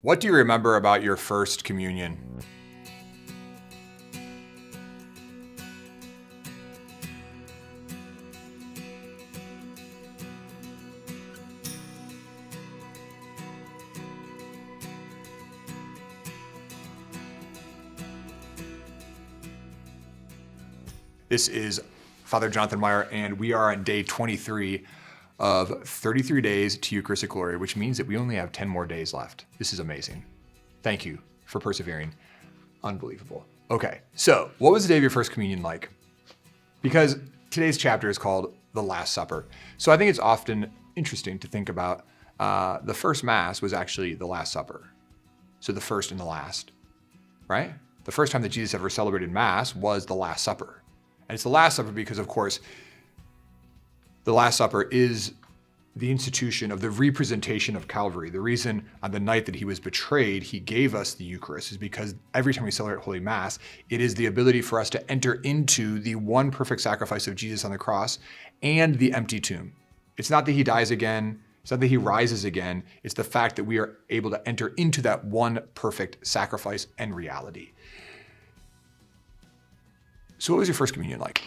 What do you remember about your first communion? This is Father Jonathan Meyer, and we are on day 23 of 33 days to Eucharistic glory, which means that we only have 10 more days left. This is amazing. Thank you for persevering. Unbelievable. Okay, so what was the day of your first communion like? Because today's chapter is called the Last Supper. So I think it's often interesting to think about the first Mass was actually the Last Supper. So the first and the last, right? The first time that Jesus ever celebrated Mass was the Last Supper. And it's the Last Supper because, of course, the Last Supper is the institution of the representation of Calvary. The reason on the night that he was betrayed, he gave us the Eucharist is because every time we celebrate Holy Mass, it is the ability for us to enter into the one perfect sacrifice of Jesus on the cross and the empty tomb. It's not that he dies again. It's not that he rises again. It's the fact that we are able to enter into that one perfect sacrifice and reality. So what was your first communion like?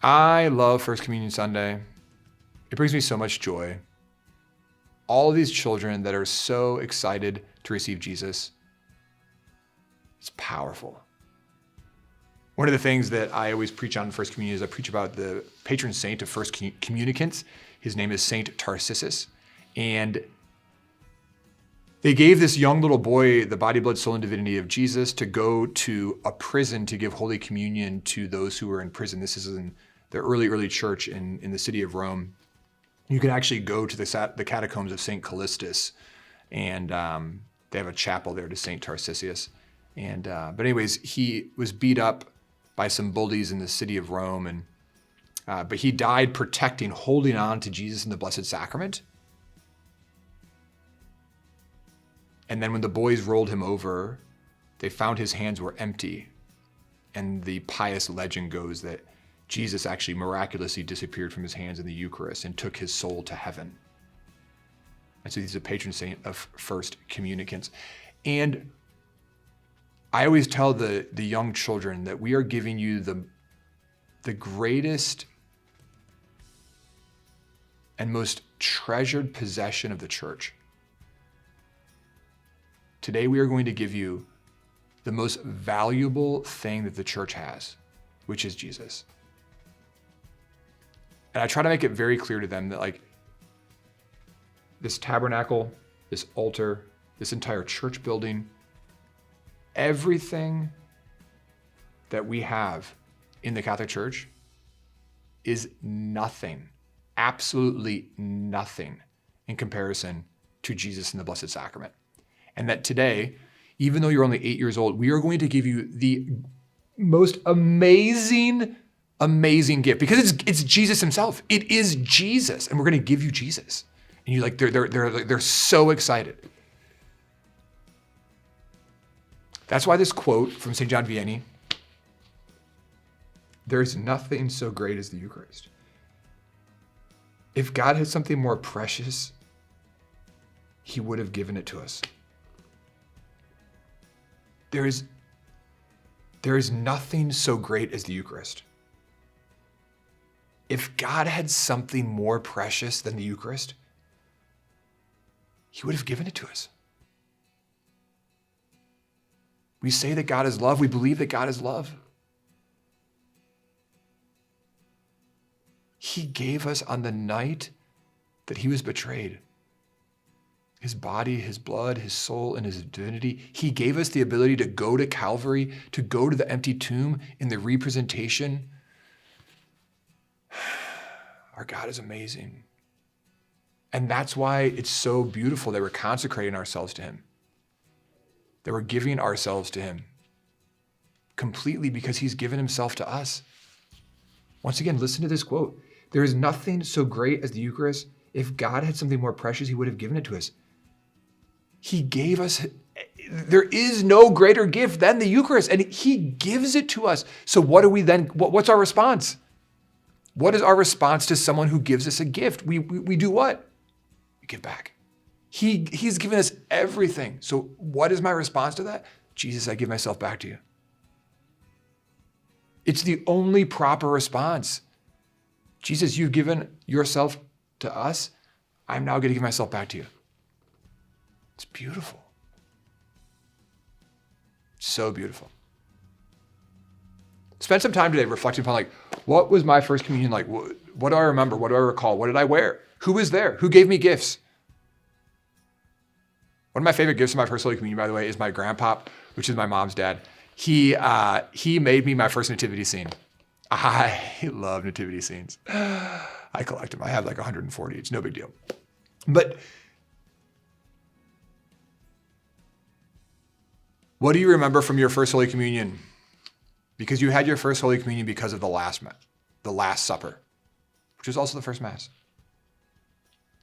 I love First Communion Sunday. It brings me so much joy. All of these children that are so excited to receive Jesus. It's powerful. One of the things that I always preach on in First Communion is I preach about the patron saint of First Communicants. His name is Saint Tarcissus. And they gave this young little boy the body, blood, soul, and divinity of Jesus to go to a prison to give Holy Communion to those who were in prison. This is in the early church in the city of Rome. You can actually go to the catacombs of St. Callistus, and they have a chapel there to St. Tarcissus. And but anyways, he was beat up by some bullies in the city of Rome, and but he died protecting, holding on to Jesus in the Blessed Sacrament. And then when the boys rolled him over, they found his hands were empty. And the pious legend goes that Jesus actually miraculously disappeared from his hands in the Eucharist and took his soul to heaven. And so he's a patron saint of First Communicants. And I always tell the young children that we are giving you the greatest and most treasured possession of the church. Today we are going to give you the most valuable thing that the church has, which is Jesus. And I try to make it very clear to them that like this tabernacle, this altar, this entire church building, everything that we have in the Catholic Church is nothing, absolutely nothing in comparison to Jesus in the Blessed Sacrament. And that today, even though you're only 8 years old, we are going to give you the most amazing gift because it's Jesus himself. It is Jesus, and we're going to give you Jesus. And you they're so excited. That's why this quote from St. John Vianney, "There's nothing so great as the Eucharist." If God had something more precious, he would have given it to us. There is nothing so great as the Eucharist. If God had something more precious than the Eucharist, he would have given it to us. We say that God is love. We believe that God is love. He gave us on the night that he was betrayed his body, his blood, his soul, and his divinity. He gave us the ability to go to Calvary, to go to the empty tomb in the representation. Our God is amazing. And that's why it's so beautiful that we're consecrating ourselves to him, that we're giving ourselves to him completely because he's given himself to us. Once again, listen to this quote. There is nothing so great as the Eucharist. If God had something more precious, he would have given it to us. He gave us, there is no greater gift than the Eucharist, and he gives it to us. So what do we then, what's our response? What is our response to someone who gives us a gift? We do what? We give back. He's given us everything. So what is my response to that? Jesus, I give myself back to you. It's the only proper response. Jesus, you've given yourself to us. I'm now going to give myself back to you. It's beautiful. So beautiful. Spend some time today reflecting upon what was my first communion like? What do I remember? What do I recall? What did I wear? Who was there? Who gave me gifts? One of my favorite gifts of my first Holy Communion, by the way, is my grandpop, which is my mom's dad. He made me my first nativity scene. I love nativity scenes. I collect them. I have 140. It's no big deal. But what do you remember from your first Holy Communion? Because you had your first Holy Communion because of the Last Supper, which was also the first Mass.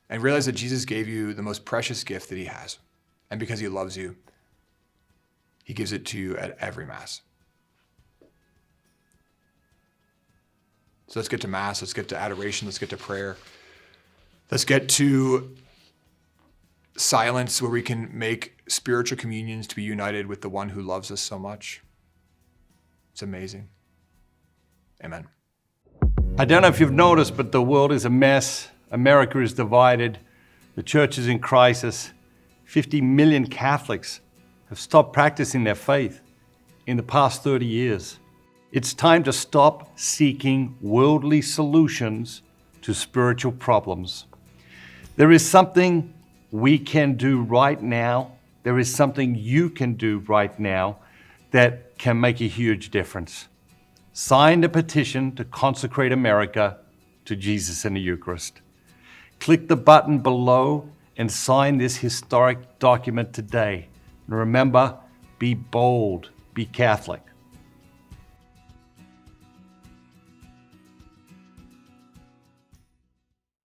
And realize that Jesus gave you the most precious gift that he has. And because he loves you, he gives it to you at every Mass. So let's get to Mass. Let's get to adoration. Let's get to prayer. Let's get to silence where we can make spiritual communions to be united with the one who loves us so much. It's amazing. Amen. I don't know if you've noticed, but the world is a mess. America is divided. The church is in crisis. 50 million Catholics have stopped practicing their faith in the past 30 years. It's time to stop seeking worldly solutions to spiritual problems. There is something we can do right now. There is something you can do right now that can make a huge difference. Sign the petition to consecrate America to Jesus and the Eucharist. Click the button below and sign this historic document today. And remember, be bold, be Catholic.